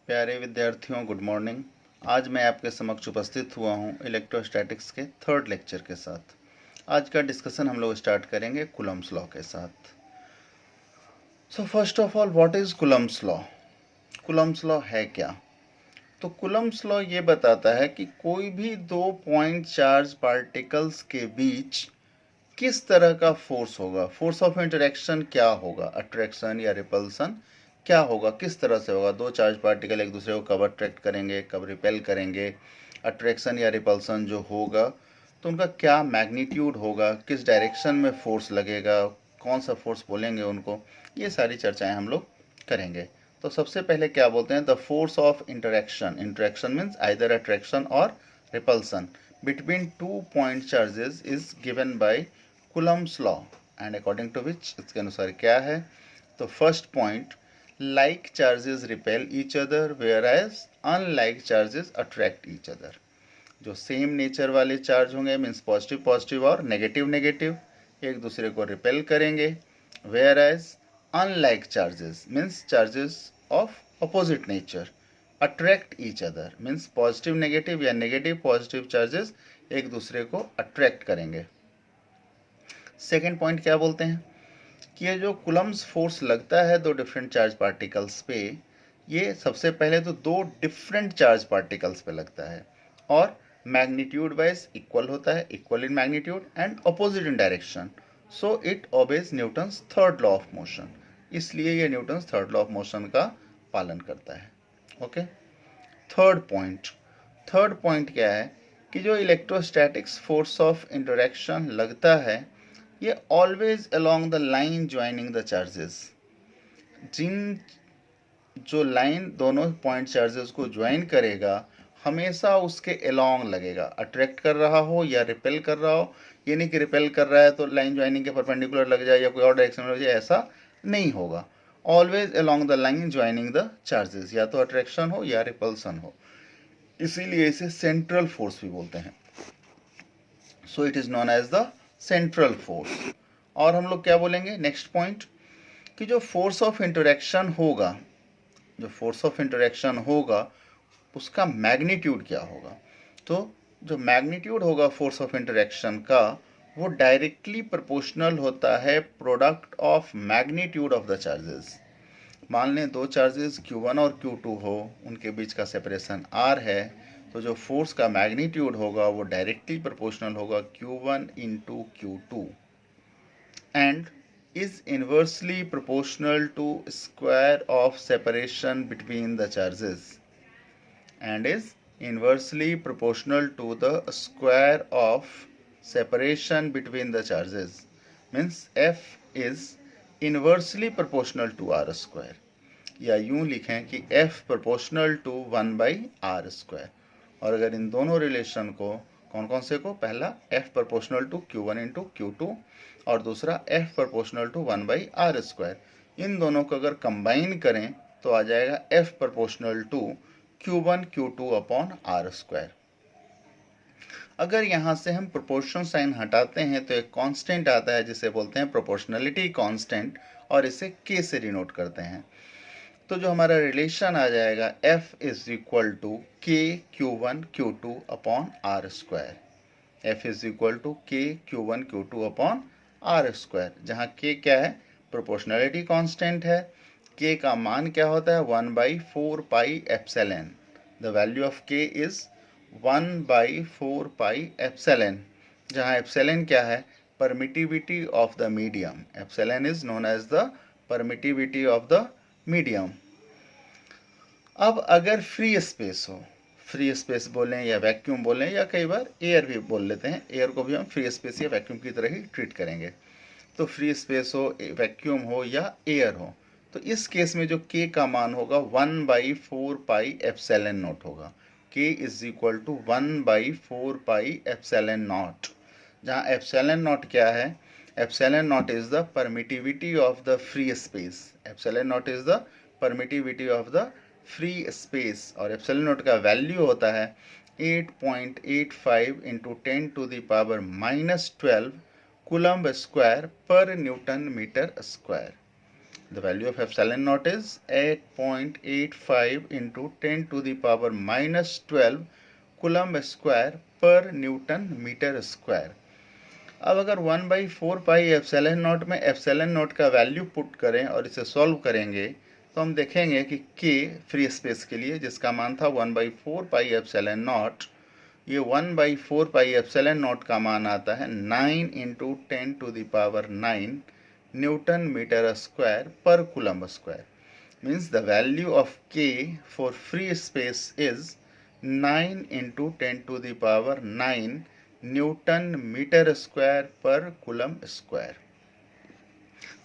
प्यारे विद्यार्थियों, good morning. आज मैं आपके समक्ष उपस्थित हुआ हूं इलेक्ट्रोस्टैटिक्स के थर्ड लेक्चर के साथ। आज का डिस्कशन हम लोग स्टार्ट करेंगे कूलम्ब्स लॉ के साथ। So first of all, what is Coulomb's law? Coulomb's law है क्या? तो कूलम्ब्स लॉ ये बताता है कि कोई भी दो पॉइंट चार्ज पार्टिकल्स के बीच किस तरह का फोर्स होगा, फोर्स ऑफ इंटरेक्शन क्या होगा, अट्रैक्शन या रिपल्सन क्या होगा, किस तरह से होगा। दो चार्ज पार्टिकल एक दूसरे को कब अट्रैक्ट करेंगे, कब रिपेल करेंगे, अट्रैक्शन या रिपल्सन जो होगा तो उनका क्या मैग्नीट्यूड होगा, किस डायरेक्शन में फोर्स लगेगा, कौन सा फोर्स बोलेंगे उनको, ये सारी चर्चाएं हम लोग करेंगे। तो सबसे पहले क्या बोलते हैं, the force of interaction. Interaction means either attraction और repulsion between two point charges is given by Coulomb's law and according to which इसके अनुसार क्या है, तो first point, like charges repel each other whereas unlike charges attract each other। जो same nature वाले charge होंगे means positive positive और negative negative एक दूसरे को रिपेल करेंगे, whereas unlike charges means charges of opposite nature attract each other means positive negative या negative positive charges एक दूसरे को अट्रैक्ट करेंगे। सेकेंड पॉइंट क्या बोलते हैं कि ये जो कूलम्ब्स फोर्स लगता है दो डिफरेंट चार्ज पार्टिकल्स पे, ये सबसे पहले तो दो डिफरेंट चार्ज पार्टिकल्स पे लगता है और मैग्नीट्यूड वाइज इक्वल होता है, equal in magnitude and opposite in direction. So it obeys Newton's third law of motion, इसलिए ये Newton's third law of motion का पालन करता है। ओके, थर्ड पॉइंट क्या है कि जो इलेक्ट्रोस्टैटिक्स फोर्स ऑफ इंटरेक्शन लगता है ये always along the line joining the charges. जिन जो लाइन दोनों पॉइंट चार्जेस को ज्वाइन करेगा हमेशा उसके अलोंग लगेगा, अट्रैक्ट कर रहा हो या रिपेल कर रहा हो। ये नहीं कि रिपेल कर रहा है तो लाइन ज्वाइनिंग के परपेंडिकुलर लग जाए या कोई और डायरेक्शन में लग जाए, ऐसा नहीं होगा। Always along the line joining the charges, या तो अट्रैक्शन हो या रिपल्सन हो, इसीलिए इसे सेंट्रल फोर्स भी बोलते हैं। So it is known as the central force. और हम लोग क्या बोलेंगे नेक्स्ट पॉइंट कि जो फोर्स ऑफ इंटरेक्शन होगा, जो फोर्स ऑफ इंटरेक्शन होगा उसका मैग्नीट्यूड क्या होगा। तो जो मैग्नीट्यूड होगा फोर्स ऑफ इंटरेक्शन का वो डायरेक्टली प्रोपोर्शनल होता है product of magnitude of the charges. मान लें दो चार्जेस Q1 और Q2 हो, उनके बीच का सेपरेशन R है, तो जो फोर्स का मैग्नीट्यूड होगा वो डायरेक्टली प्रोपोर्शनल होगा Q1 into Q2 and is inversely proportional to square of separation between the charges and is inversely proportional to the square of separation between the charges means F is inversely proportional to R square, या यूं लिखें कि F proportional to 1 by R square। और अगर इन दोनों relation को कौन कौन से को, पहला F proportional to Q1 into Q2 और दूसरा F proportional to 1 by R square, इन दोनों को अगर कंबाइन करें तो आ जाएगा F proportional to Q1 Q2 upon R square। अगर यहाँ से हम प्रोपोर्शन साइन हटाते हैं तो एक कांस्टेंट आता है जिसे बोलते हैं प्रोपोर्शनलिटी कांस्टेंट, और इसे K से डिनोट करते हैं। तो जो हमारा रिलेशन आ जाएगा F is equal to K Q1 Q2 upon R square. F is equal to K Q1 Q2 upon R square, जहाँ K क्या है, प्रोपोर्शनलिटी कांस्टेंट है। K का मान क्या होता है, 1 by 4 pi epsilon. The value of K is 1 by 4 pi epsilon, जहाँ एप्सिलॉन क्या है, permittivity of the medium. Epsilon is known as the permittivity of the medium. अब अगर फ्री स्पेस हो, फ्री स्पेस बोलें या वैक्यूम बोलें या कई बार एयर भी बोल लेते हैं, एयर को भी हम फ्री स्पेस या वैक्यूम की तरह ही ट्रीट करेंगे। तो फ्री स्पेस हो, वैक्यूम हो या एयर हो, तो इस केस में जो K का मान होगा 1 by 4 pi एप्सिलॉन नॉट होगा। K is equal to 1 by 4 pi epsilon naught, जहाँ एप्सिलॉन नॉट क्या है, epsilon naught is the permittivity of the free space. Epsilon naught is the permittivity of the free space, और epsilon naught का value होता है 8.85 into 10 to the power -12 coulomb square पर newton metre square. The value of epsilon naught is 8.85 into 10 to the power minus 12 coulomb square पर newton metre square. अब अगर 1/4 pi epsilon not में epsilon naught का value put करें और इसे solve करेंगे तो हम देखेंगे कि k फ्री स्पेस के लिए जिसका मान था 1/4 पाई एप्सिलॉन नॉट, ये 1/4 पाई एप्सिलॉन नॉट का मान आता है 9 into 10 to the power 9 newton metre square पर coulomb square. Means the value of k for free space is 9 into 10 to the power 9 newton metre square पर coulomb square.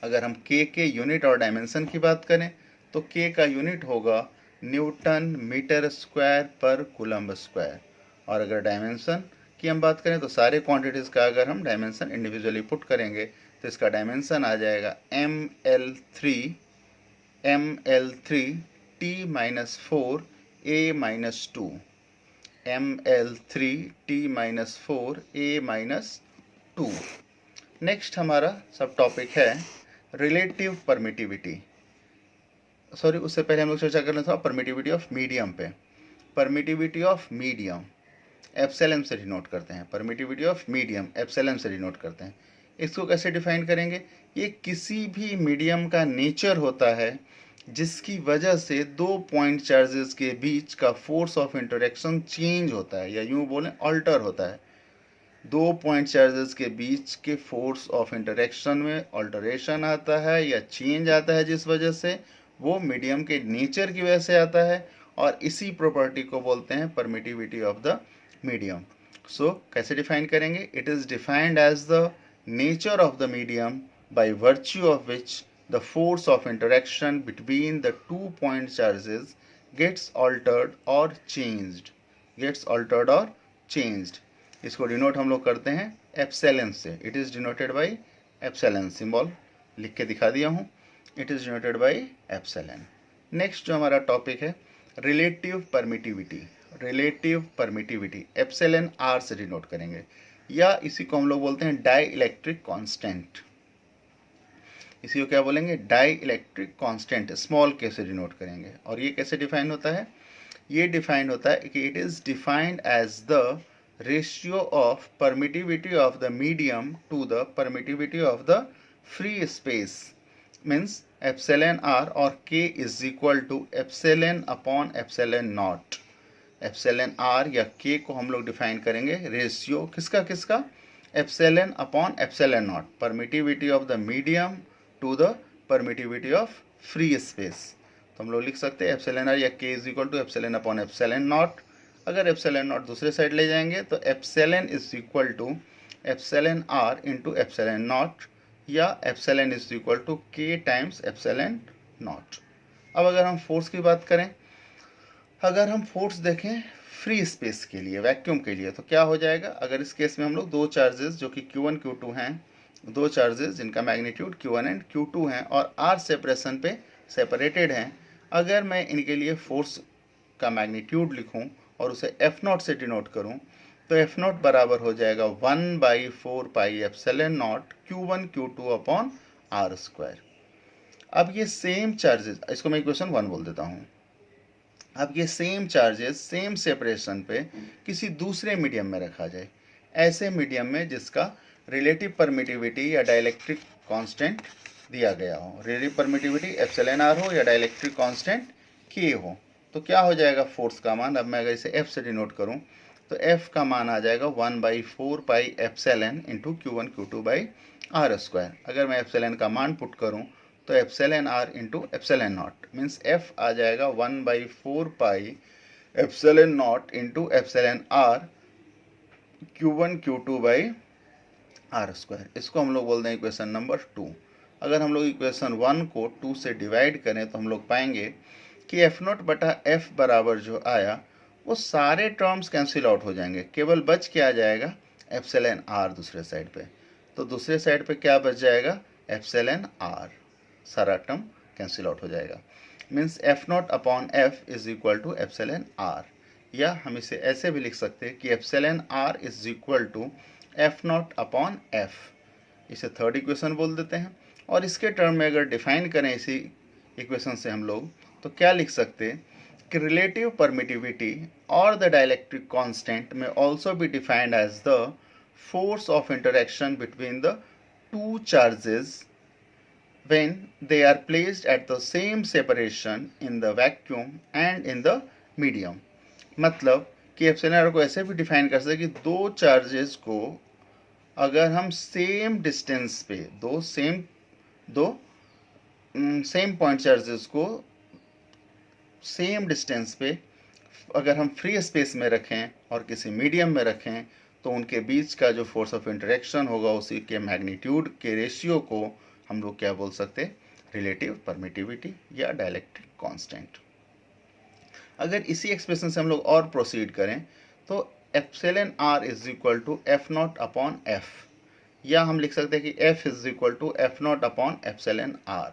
अगर हम k के unit और डायमेंशन की बात करें तो k का यूनिट होगा न्यूटन मीटर स्क्वायर पर कूलम स्क्वायर, और अगर डायमेंशन की हम बात करें तो सारे क्वांटिटीज़ का अगर हम डायमेंशन इंडिविजुअली पुट करेंगे तो इसका डायमेंशन आ जाएगा ml3 t-4 a-2 ml3 t-4 a-2। Next हमारा सब टॉपिक है रिलेटिव परमिटिविटी। सॉरी, उससे पहले हम लोग चर्चा करना था परमिटिविटी ऑफ मीडियम पे। परमिटिविटी ऑफ मीडियम एप्सिलॉन से डिनोट करते हैं, परमिटिविटी ऑफ मीडियम एप्सिलॉन से डिनोट करते हैं। इसको कैसे डिफाइन करेंगे? ये किसी भी मीडियम का नेचर होता है जिसकी वजह से दो पॉइंट चार्जेस के बीच का फोर्स ऑफ इंटरेक्शन चेंज होता है, या यूँ बोलें अल्टर होता है। दो पॉइंट चार्जेस के बीच के फोर्स ऑफ इंटरेक्शन में अल्टरेशन आता है या चेंज आता है, जिस वजह से वो मीडियम के नेचर की वजह से आता है, और इसी प्रॉपर्टी को बोलते हैं permittivity of the medium. So कैसे डिफाइन करेंगे? It is defined as the nature of the medium by virtue of which the force of interaction between the 2 point charges gets altered or changed। इसको denote हम लोग करते हैं epsilon से। It is denoted by epsilon, symbol लिख के दिखा दिया हूँ, it is denoted by epsilon. Next जो हमारा टॉपिक है रिलेटिव परमिटिविटी एप्सिलॉन आर से डिनोट करेंगे, या इसी को हम लोग बोलते हैं डाई इलेक्ट्रिक कॉन्स्टेंट। इसी को क्या बोलेंगे? डाई इलेक्ट्रिक कांस्टेंट, स्मॉल के से डिनोट करेंगे। और ये कैसे डिफाइन होता है? ये डिफाइन होता है कि it is defined as the ratio of permittivity of the medium to the permittivity of the free space. Means epsilon R और k is equal to epsilon upon epsilon not. Epsilon R या k को हम लोग define करेंगे ratio किसका? Epsilon upon epsilon not, permittivity of the medium to the permittivity of free space. तो हम लोग लिख सकते हैं एप्सिलॉन आर या k is equal to epsilon upon epsilon naught. अगर एप्सिलॉन नॉट दूसरे साइड ले जाएंगे तो epsilon is equal to epsilon R into epsilon naught, या epsilon is equal to k times epsilon naught. अब अगर हम फोर्स की बात करें, अगर हम फोर्स देखें फ्री स्पेस के लिए, वैक्यूम के लिए, तो क्या हो जाएगा? अगर इस केस में हम लोग दो चार्जेस जो कि Q1 Q2 हैं, दो चार्जेस जिनका मैग्नीट्यूड Q1 एंड Q2 हैं और R सेपरेशन पे सेपरेटेड हैं, अगर मैं इनके लिए फोर्स का मैग्नीट्यूड लिखूं और उसे F0 से डिनोट करूं तो F0 बराबर हो जाएगा 1/4 pi epsilon not Q1 Q2 upon R square. अब ये सेम चार्जेस, इसको मैं इक्वेशन 1 बोल देता हूँ। अब ये सेम चार्जेस सेम सेपरेशन पे किसी दूसरे मीडियम में रखा जाए, ऐसे मीडियम में जिसका रिलेटिव परमिटिविटी या डाइलेक्ट्रिक कांस्टेंट दिया गया हो। रिलेटिव परमिटिविटी एप्सिलॉन आर हो या डाइलेक्ट्रिक कांस्टेंट k हो, तो क्या हो जाएगा फोर्स का मान? अब मैं अगर इसे f से डिनोट करूं तो f का मान आ जाएगा 1/4 pi epsilon into Q1 Q2 by R square. अगर मैं एप्सिलॉन का मान पुट करूं तो epsilon R into epsilon naught, means f आ जाएगा 1/4 pi epsilon naught into epsilon R Q1 Q2 by R square. इसको हम लोग बोलते हैं इक्वेशन नंबर 2। अगर हम लोग इक्वेशन 1 को 2 से डिवाइड करें तो हम लोग पाएंगे कि F0 बटा F बराबर जो आया वो सारे टर्म्स कैंसिल आउट हो जाएंगे, केवल बच के आ जाएगा एप्सिलॉन आर दूसरे साइड पे। तो दूसरे साइड पे क्या बच जाएगा? एप्सिलॉन आर, सारा टर्म कैंसिल आउट हो जाएगा। Means F0 upon F is equal to epsilon R, या हम इसे ऐसे भी लिख सकते हैं कि epsilon R is equal to F0 upon F। इसे थर्ड इक्वेशन बोल देते हैं। और इसके टर्म में अगर डिफाइन करें इसी इक्वेशन से हम लोग, तो क्या लिख सकते हैं कि relative permittivity or the dielectric constant may also be defined as the force of interaction between the two charges when they are placed at the same separation in the vacuum and in the medium. मतलब कि epsilon are को ऐसे भी define कर सकते कि दो charges को अगर हम सेम डिस्टेंस पे दो सेम पॉइंट चार्जेस को सेम डिस्टेंस पे अगर हम फ्री स्पेस में रखें और किसी मीडियम में रखें, तो उनके बीच का जो फोर्स ऑफ इंटरेक्शन होगा उसी के मैग्नीट्यूड के रेशियो को हम लोग क्या बोल सकते हैं, रिलेटिव परमिटिविटी या डाइलेक्ट्रिक कांस्टेंट। अगर इसी एक्सप्रेशन से हम लोग और प्रोसीड करें तो epsilon R is equal to F naught upon F, या हम लिख सकते हैं कि F is equal to F naught upon epsilon R.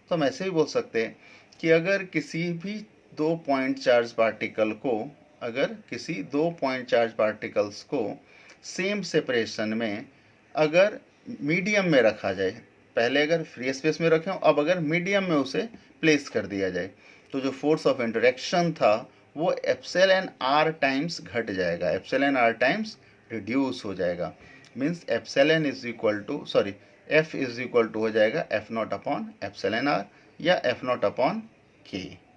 तो हम ऐसे भी बोल सकते हैं कि अगर किसी भी दो पॉइंट चार्ज पार्टिकल को, अगर किसी दो पॉइंट चार्ज पार्टिकल्स को सेम सेपरेशन में अगर मीडियम में रखा जाए, पहले अगर फ्री स्पेस में रखें, अब अगर मीडियम में उसे प्लेस कर दिया जाए, तो जो फोर्स ऑफ इंटरेक्शन था वो एप्सिलॉन आर टाइम्स घट जाएगा, एप्सिलॉन आर टाइम्स रिड्यूस हो जाएगा। Means epsilon is equal to F is equal to हो जाएगा F naught upon epsilon R या एफ नॉट अपॉन के।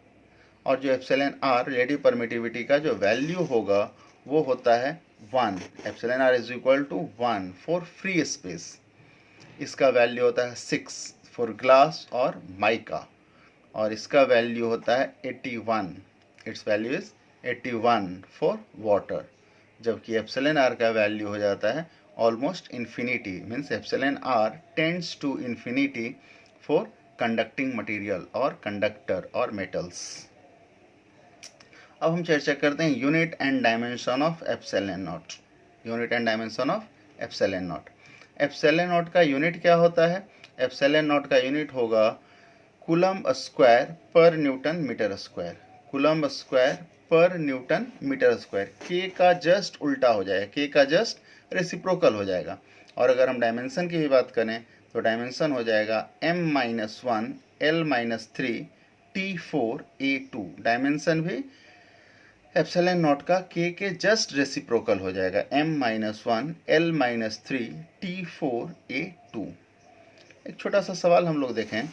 और जो एप्सिलॉन आर रिलेटिव परमिटिविटी का जो वैल्यू होगा वो होता है 1। Epsilon R is equal to 1 for free space, इसका वैल्यू होता है 6 फॉर ग्लास और माइका, और इसका वैल्यू होता है 81, its value is 81 for water. जबकि एप्सिलॉन आर का वैल्यू हो जाता है almost infinity, means epsilon R tends to infinity for conducting material और कंडक्टर और मेटल्स। अब हम चर्चा करते हैं unit and dimension of epsilon naught. Unit and dimension of epsilon not. Epsilon naught का यूनिट क्या होता है? एप्सिलॉन नॉट का यूनिट होगा कूलम्ब स्क्वायर पर newton metre square, coulomb square पर न्यूटन मीटर स्क्वायर। के का जस्ट उल्टा हो जाएगा, के का जस्ट रेसिप्रोकल हो जाएगा। और अगर हम डायमेंशन की भी बात करें तो डायमेंशन हो जाएगा m-1 L-3 T4 A2। Dimension भी एप्सिलॉन नॉट का के जस्ट रेसिप्रोकल हो जाएगा, m-1 L-3 T4 A2। एक छोटा सा सवाल हम लोग देखें,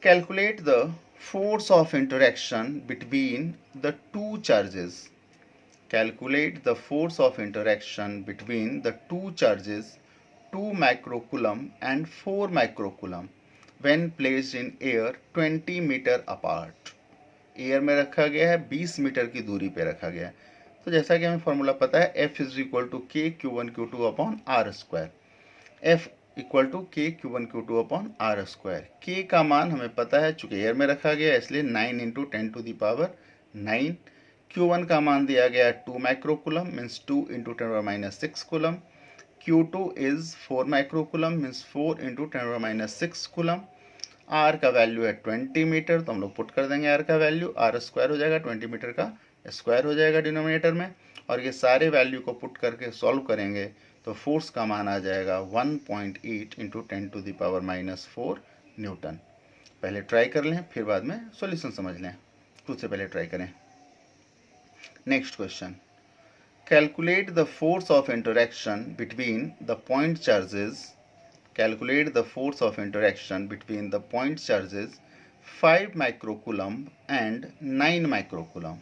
calculate the force of interaction between the two charges. Calculate the force of interaction between the two charges 2 microcoulomb and 4 microcoulomb when placed in air 20 meter apart। Air में रखा गया है, 20 मीटर की दूरी पे रखा गया है। तो जैसा कि हमें फॉर्मूला पता है F is equal to K Q1 Q2 upon R square, F equal to K Q1 Q2 upon R square. के का मान हमें पता है, चूंकि एयर में रखा गया है इसलिए 9 into 10 to the power 9। Q1 का मान दिया गया है 2 microcoulomb, means 2 into 10⁻6 coulomb. Q2 is 4 microcoulomb, means 4 into 10⁻6 coulomb. R का वैल्यू है 20 मीटर, तो हम लोग पुट कर देंगे R का वैल्यू, R स्क्वायर हो जाएगा, 20 मीटर का स्क्वायर हो जाएगा डिनोमिनेटर में। और ये सारे वैल्यू को पुट करके सॉल्व करेंगे तो फोर्स का मान आ जाएगा 1.8 into 10 to the power -4 newton. पहले ट्राई कर लें, फिर बाद में सॉल्यूशन समझ लें। खुद से पहले ट्राई करें। Next question. Calculate the force of interaction between the point charges. Calculate the force of interaction between the point charges 5 microcoulomb and 9 microcoulomb.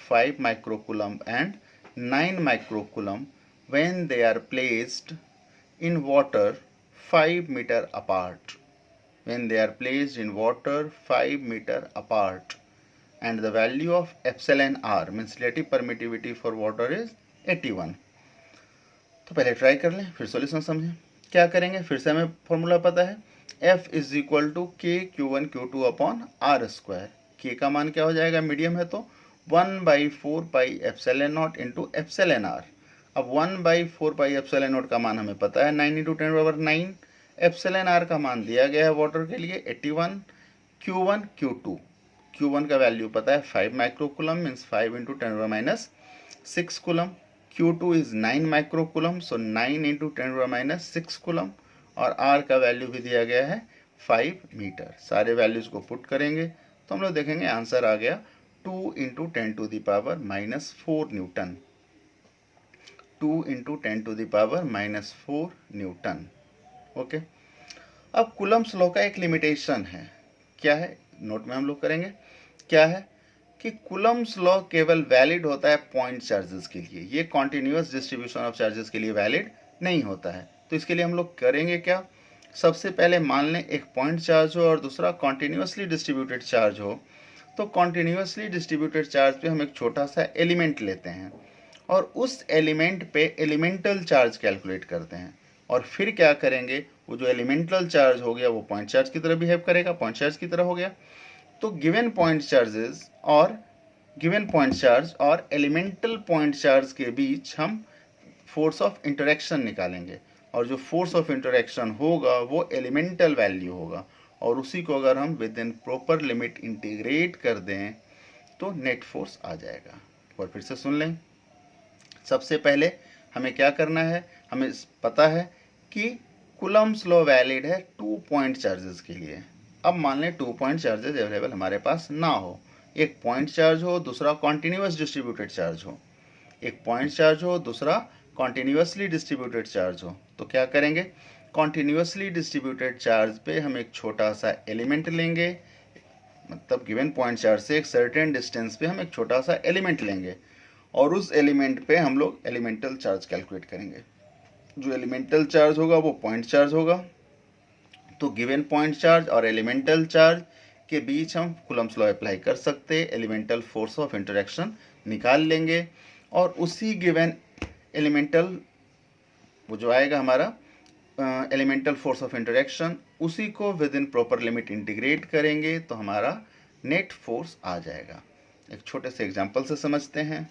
5 microcoulomb and 9 microcoulomb when they are placed in water 5 meter apart. When they are placed in water 5 meter apart. And the value of epsilon r means relative permittivity for water is 81। तो पहले try कर लें, फिर solution समझें। क्या करेंगे, फिर से हमें फॉर्मूला पता है F is equal to K Q1 Q2 upon R square. के का मान क्या हो जाएगा, मीडियम है तो 1/4 pi epsilon naught into epsilon R. अब 1/4 पाई एप्सिलॉन नॉट का मान हमें पता है 9 इंटू 10⁻9। एप्सिलॉन आर का मान दिया गया है वाटर के लिए 81। Q1 Q2, Q1 का वैल्यू पता है 5 microcoulomb, means 5 into 10⁻6 coulomb. Q2 is 9 microcoulomb, so 9 into 10⁻6 coulomb. और r का वैल्यू भी दिया गया है 5 मीटर। सारे वैल्यूज को पुट करेंगे तो हम लोग देखेंगे आंसर आ गया 2 into 10⁻⁻4 Newton. 2 into 10⁻⁻4 Newton. Okay, अब कूलम्ब्स लॉ का एक लिमिटेशन है। क्या है, नोट में हम लोग करेंगे। क्या है कि कूलम्ब्स लॉ केवल वैलिड होता है पॉइंट चार्जेस के लिए, ये कॉन्टिन्यूअस डिस्ट्रीब्यूशन ऑफ चार्जेस के लिए वैलिड नहीं होता है। तो इसके लिए हम लोग करेंगे क्या, सबसे पहले मान लें एक पॉइंट चार्ज हो और दूसरा कॉन्टिन्यूअसली डिस्ट्रीब्यूटेड चार्ज हो। तो कॉन्टिन्यूअसली डिस्ट्रीब्यूटेड चार्ज पे हम एक छोटा सा एलिमेंट लेते हैं और उस एलिमेंट पे एलिमेंटल चार्ज कैलकुलेट करते हैं, और फिर क्या करेंगे, वो जो एलिमेंटल चार्ज हो गया वो पॉइंट चार्ज की तरह बिहेव करेगा, पॉइंट चार्ज की तरह हो गया। तो गिवन पॉइंट चार्ज और एलिमेंटल पॉइंट चार्ज के बीच हम फोर्स ऑफ इंटरेक्शन निकालेंगे, और जो फोर्स ऑफ इंटरेक्शन होगा वो एलिमेंटल वैल्यू होगा, और उसी को अगर हम with in proper limit integrate कर दें तो नेट फोर्स आ जाएगा। और फिर से सुन लें, सबसे पहले हमें क्या करना है, हमें पता है कि कूलम्ब्स लॉ वैलिड है 2 पॉइंट चार्जेस के लिए। अब मान लें 2 पॉइंट चार्जेस अवेलेबल हमारे पास ना हो, एक पॉइंट चार्ज हो, दूसरा कॉन्टिन्यूअस डिस्ट्रीब्यूटेड चार्ज हो। एक पॉइंट चार्ज हो, दूसरा कॉन्टिन्यूअसली डिस्ट्रीब्यूटेड चार्ज हो। तो क्या करेंगे, कॉन्टिन्यूअसली डिस्ट्रीब्यूटेड चार्ज पे हम एक छोटा सा एलिमेंट लेंगे, मतलब गिवन पॉइंट चार्ज से एक सर्टेन डिस्टेंस पे हम एक छोटा सा एलिमेंट लेंगे, और उस एलिमेंट पे हम लोग एलिमेंटल चार्ज कैलकुलेट करेंगे। जो एलिमेंटल चार्ज होगा वो पॉइंट चार्ज होगा। तो गिवन पॉइंट चार्ज और एलिमेंटल चार्ज के बीच हम कूलम्ब्स लॉ अप्लाई कर सकते, एलिमेंटल फोर्स ऑफ इंटरेक्शन निकाल लेंगे, और उसी गिवन एलिमेंटल वो जो आएगा हमारा एलिमेंटल फोर्स ऑफ इंटरेक्शन, उसी को with in proper limit integrate करेंगे तो हमारा नेट फोर्स आ जाएगा। एक छोटे से एग्जांपल से समझते हैं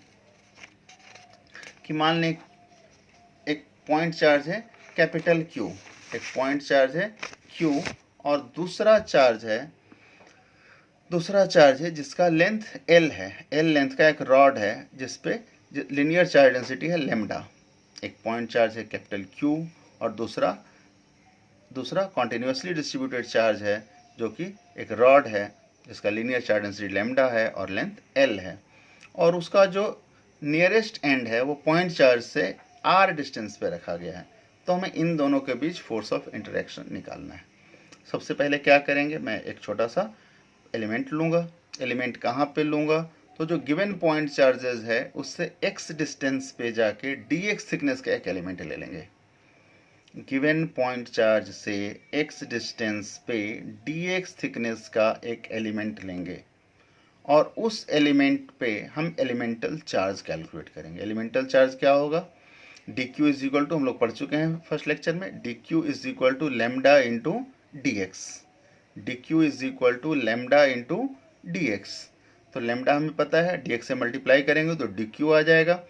कि मान लें एक पॉइंट चार्ज है कैपिटल Q, एक पॉइंट चार्ज है Q, और दूसरा चार्ज है जिसका लेंथ L है। L लेंथ का एक रॉड है जिसपे लिनियर चार्ज डेंसिटी है लैम्डा। एक पॉइंट चार्ज है कैपिटल Q और दूसरा कॉन्टिन्यूअसली डिस्ट्रीब्यूटेड चार्ज है जो कि एक रॉड है जिसका लीनियर चार्ज डेंसिटी लैम्डा है और लेंथ L है, और उसका जो नियरेस्ट एंड है वो पॉइंट चार्ज से r डिस्टेंस पे रखा गया है। तो हमें इन दोनों के बीच फोर्स ऑफ इंटरेक्शन निकालना है। सबसे पहले क्या करेंगे, मैं एक छोटा सा एलिमेंट लूँगा। एलिमेंट कहाँ पे लूँगा, तो जो गिवन पॉइंट चार्जेस है उससे x डिस्टेंस पे जाके dx थिकनेस का एक एलिमेंट ले लेंगे। गिवन पॉइंट चार्ज से x डिस्टेंस पे dx थिकनेस का एक एलिमेंट लेंगे, और उस एलिमेंट पे हम एलिमेंटल चार्ज कैलकुलेट करेंगे। एलिमेंटल चार्ज क्या होगा, dq इज इक्वल टू, हम लोग पढ़ चुके हैं फर्स्ट लेक्चर में, dq is equal to lambda into dx। dq is equal to lambda into dx। तो लैम्डा हमें पता है, dx से मल्टीप्लाई करेंगे तो dq आ जाएगा।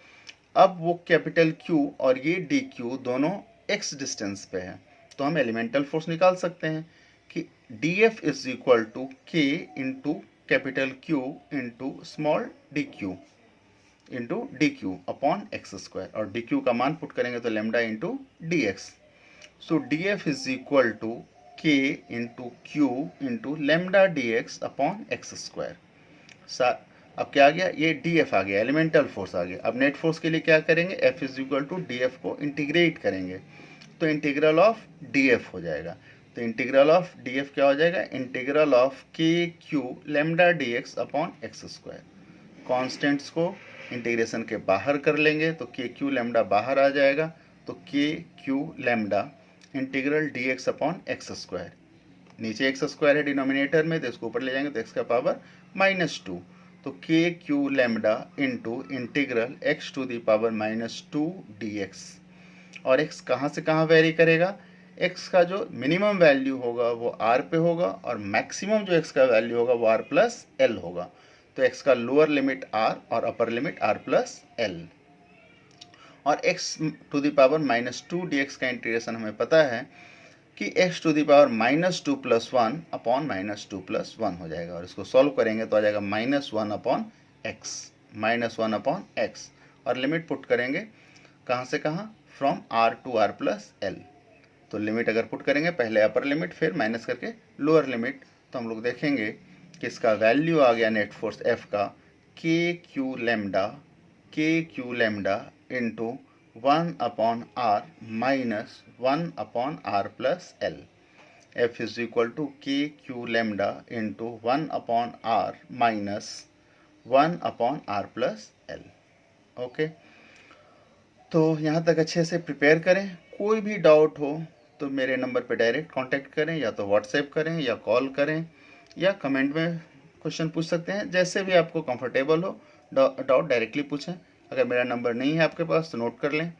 अब वो कैपिटल Q और ये dq दोनों x डिस्टेंस पे है, तो हम एलिमेंटल फोर्स निकाल सकते हैं कि dF is equal to k into capital Q into small dq into dq upon X square, और dq का मान पुट करेंगे तो lambda into dx। So dF is equal to k into q into lambda dx upon X square. अब क्या आ गया, ये dF आ गया, एलिमेंटल फोर्स आ गया। अब नेट फोर्स के लिए क्या करेंगे, F is equal to dF को इंटीग्रेट करेंगे तो इंटीग्रल ऑफ dF हो जाएगा। तो इंटीग्रल ऑफ dF क्या हो जाएगा, integral of k q lambda dx upon X square. Constants को इंटीग्रेशन के बाहर कर लेंगे तो k q लैम्डा बाहर आ जाएगा, तो k q lambda integral dx upon X square. नीचे एक्स स्क्वायर है डिनोमिनेटर में, तो इसको ऊपर ले जाएंगे तो x का पावर -2, तो k q lambda into integral x to the power -2 dx। और x कहाँ से कहाँ वेरी करेगा, x का जो मिनिमम वैल्यू होगा वो r पे होगा, और मैक्सिमम जो x का वैल्यू होगा वो r प्लस l होगा। तो x का लोअर लिमिट r और upper limit r plus l, और x to the power -2 dx का इंटीग्रेशन हमें पता है कि x टू द पावर -2 + 1 अपॉन -2 + 1 हो जाएगा, और इसको सॉल्व करेंगे तो आ जाएगा -1 अपॉन x, और लिमिट पुट करेंगे कहाँ से कहाँ, from r to r plus l। तो लिमिट अगर पुट करेंगे, पहले अपर लिमिट फिर माइनस करके लोअर लिमिट, तो हम लोग देखेंगे कि इसका वैल्यू आ गया नेट फोर्स F का K Q lambda into 1/r minus 1/r plus L. F is equal to K Q lambda into 1/r minus 1/r plus L. Okay, तो यहाँ तक अच्छे से प्रिपेयर करें। कोई भी डाउट हो तो मेरे नंबर पे डायरेक्ट कांटेक्ट करें, या तो व्हाट्सएप करें या कॉल करें या कमेंट में क्वेश्चन पूछ सकते हैं, जैसे भी आपको कंफर्टेबल हो। डाउट डायरेक्टली पूछें। अगर मेरा नंबर नहीं है आपके पास तो नोट कर लें,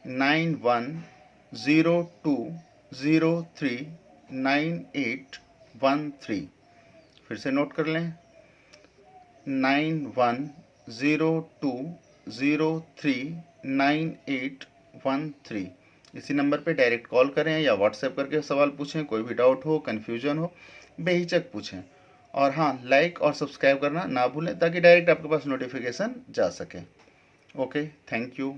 9102039813। फिर से नोट कर लें, 9102039813। इसी नंबर पे डायरेक्ट कॉल करें या व्हाट्सएप करके सवाल पूछें। कोई भी डाउट हो, कन्फ्यूजन हो, बेहिचक पूछें। और हाँ, लाइक और सब्सक्राइब करना ना भूलें ताकि डायरेक्ट आपके पास नोटिफिकेशन जा सके। Okay, thank you.